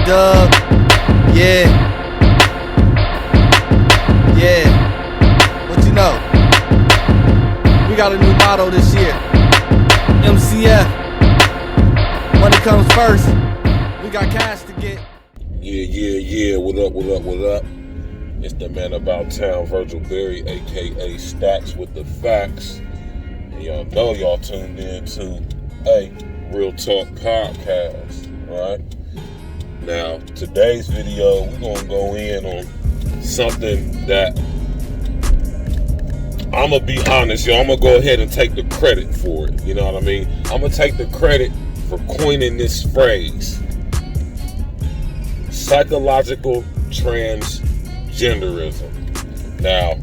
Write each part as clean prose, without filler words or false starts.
dub. Yeah. What you know? We got a new motto this year. MCF. Money comes first. We got cash to get. Yeah. What up? It's the man about town, Virgil Berry, aka Stacks with the Facts. And y'all know y'all tuned in to a Real Talk podcast, right? Now, today's video, we're gonna go in on something that I'm gonna be honest, y'all. I'm gonna go ahead and take the credit for it. You know what I mean? I'm gonna take the credit for coining this phrase: psychological transgenderism. Now,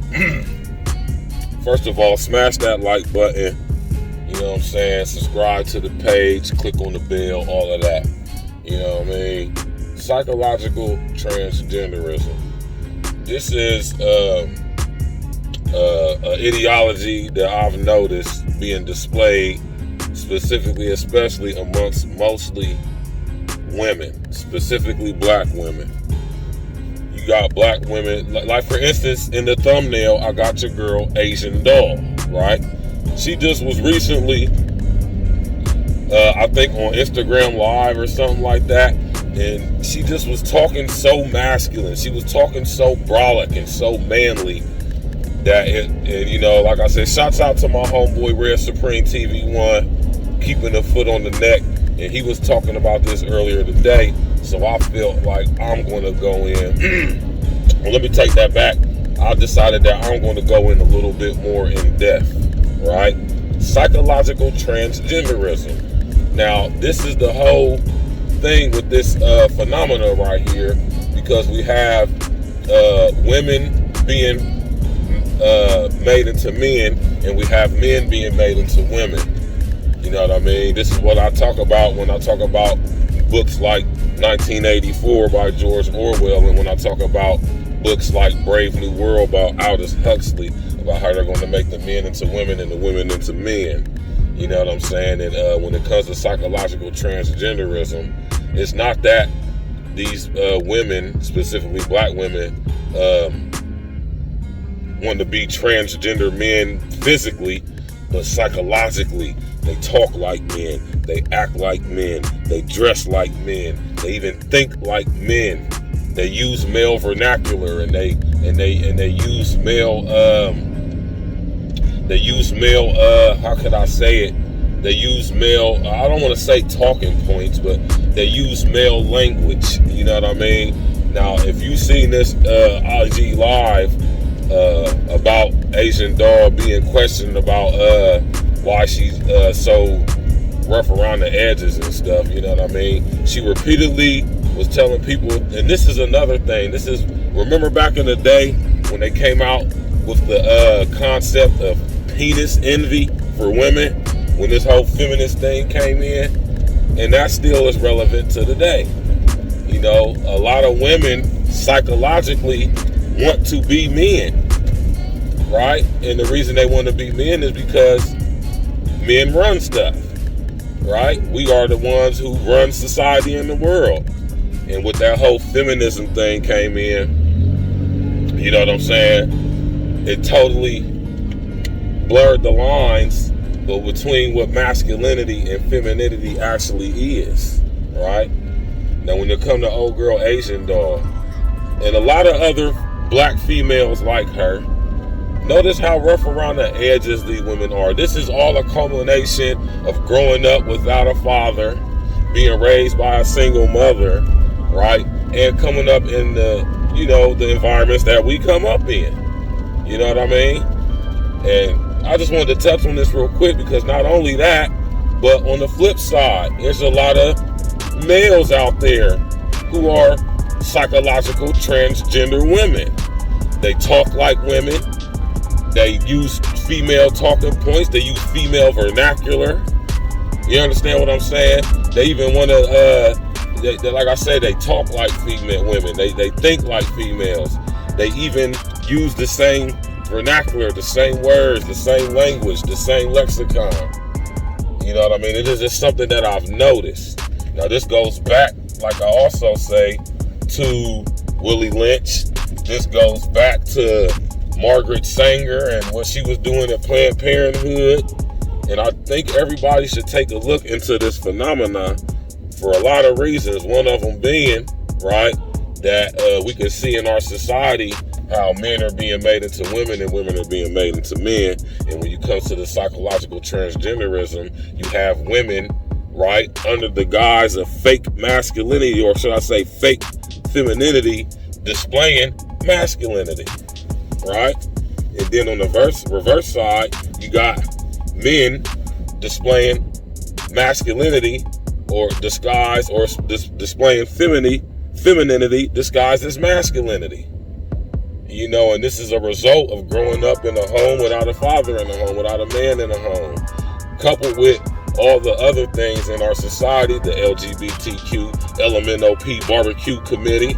first of all, smash that like button. You know what I'm saying? Subscribe to the page, click on the bell, all of that. You know what I mean? Psychological transgenderism. This is an ideology that I've noticed being displayed specifically, especially amongst mostly women, specifically black women. You got black women, like for instance, in the thumbnail, I got your girl, Asian Doll, right? She just was recently, I think on Instagram Live or something like that, and she just was talking so masculine. She was talking so brolic and so manly that and you know, like I said, shouts out to my homeboy Red Supreme TV1, keeping a foot on the neck, and he was talking about this earlier today, so I felt like I'm going to go in. Well, let me take that back. I decided that I'm going to go in a little bit more in depth, right? Psychological transgenderism. Now, this is the whole thing with this phenomena right here, because we have women being made into men, and we have men being made into women. You know what I mean? This is what I talk about when I talk about books like 1984 by George Orwell, and when I talk about books like Brave New World by Aldous Huxley, about how they're going to make the men into women and the women into men. You know what I'm saying? And when it comes to psychological transgenderism, it's not that these women, specifically black women, want to be transgender men physically, but psychologically. They talk like men, they act like men, they dress like men, they even think like men. They use male vernacular, and they use male how could I say it? They use male, I don't want to say talking points, but they use male language. You know what I mean? Now, if you've seen this IG Live about Asian Doll being questioned about why she's so rough around the edges and stuff, you know what I mean? She repeatedly was telling people, and this is another thing, remember back in the day when they came out with the concept of penis envy for women, when this whole feminist thing came in, and that still is relevant to today. You know, a lot of women psychologically want to be men, right? And the reason they want to be men is because men run stuff, right? We are the ones who run society in the world. And with that whole feminism thing came in, you know what I'm saying? It totally blurred the lines between what masculinity and femininity actually is, right? Now, when you come to old girl Asian Doll and a lot of other black females like her, notice how rough around the edges these women are. This is all a culmination of growing up without a father, being raised by a single mother, right? And coming up in the, you know, the environments that we come up in. You know what I mean? And I just wanted to touch on this real quick, because not only that, but on the flip side, there's a lot of males out there who are psychological transgender women. They talk like women. They use female talking points. They use female vernacular. You understand what I'm saying? They even want to, like I said, they talk like female women. They think like females. They even use the same vernacular, the same words, the same language, the same lexicon. You know what I mean? It is just something that I've noticed. Now, this goes back like I also say, to Willie Lynch. This goes back to Margaret Sanger and what she was doing at Planned Parenthood. And I think everybody should take a look into this phenomenon for a lot of reasons. One of them being, right, that we can see in our society how men are being made into women and women are being made into men. And when you come to the psychological transgenderism, you have women, right, under the guise of fake masculinity, or should I say fake femininity, displaying masculinity, right? And then on the reverse side, you got men displaying masculinity or disguise or displaying femininity disguised as masculinity. You know, and this is a result of growing up in a home without a father in the home, without a man in the home, coupled with all the other things in our society, the LGBTQ, LMNOP barbecue committee,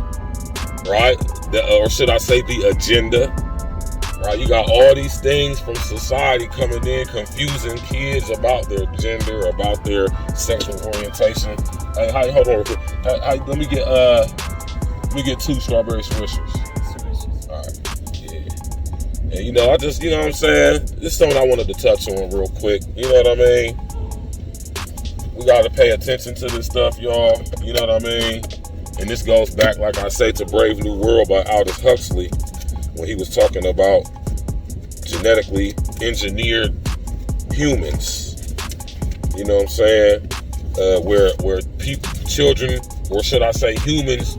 right? Or should I say the agenda, right? You got all these things from society coming in, confusing kids about their gender, about their sexual orientation. Hey, hold on real quick. Let me get 2 strawberry swishers. All right, yeah. And you know, I just, you know what I'm saying? This is something I wanted to touch on real quick. You know what I mean? We got to pay attention to this stuff, y'all. You know what I mean? And this goes back, like I say, to Brave New World by Aldous Huxley, when he was talking about genetically engineered humans. You know what I'm saying? Where children, or should I say humans,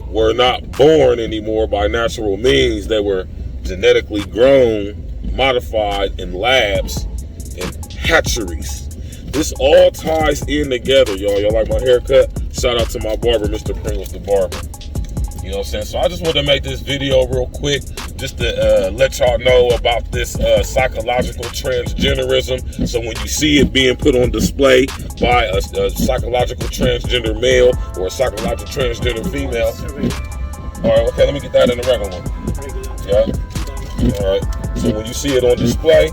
were not born anymore by natural means. They were genetically grown, modified in labs and hatcheries. This all ties in together, y'all. Y'all like my haircut? Shout out to my barber, Mr. Pringles the Barber. You know what I'm saying? So I just wanted to make this video real quick, just to let y'all know about this psychological transgenderism. So when you see it being put on display by a psychological transgender male or a psychological transgender female. All right, okay, let me get that in the regular one. Yeah. All right. So when you see it on display,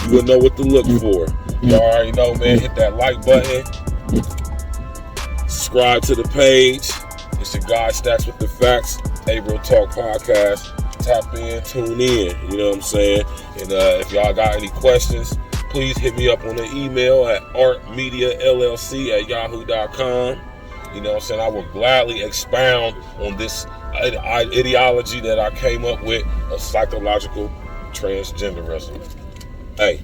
you will know what to look for. You already know, man. Hit that like button. Subscribe to the page. It's your guy Stacks with the Facts, April Talk Podcast. Tap in, tune in. You know what I'm saying? And if y'all got any questions, please hit me up on the email at artmediallc@yahoo.com. You know what I'm saying? I will gladly expound on this ideology that I came up with of psychological transgenderism. Hey,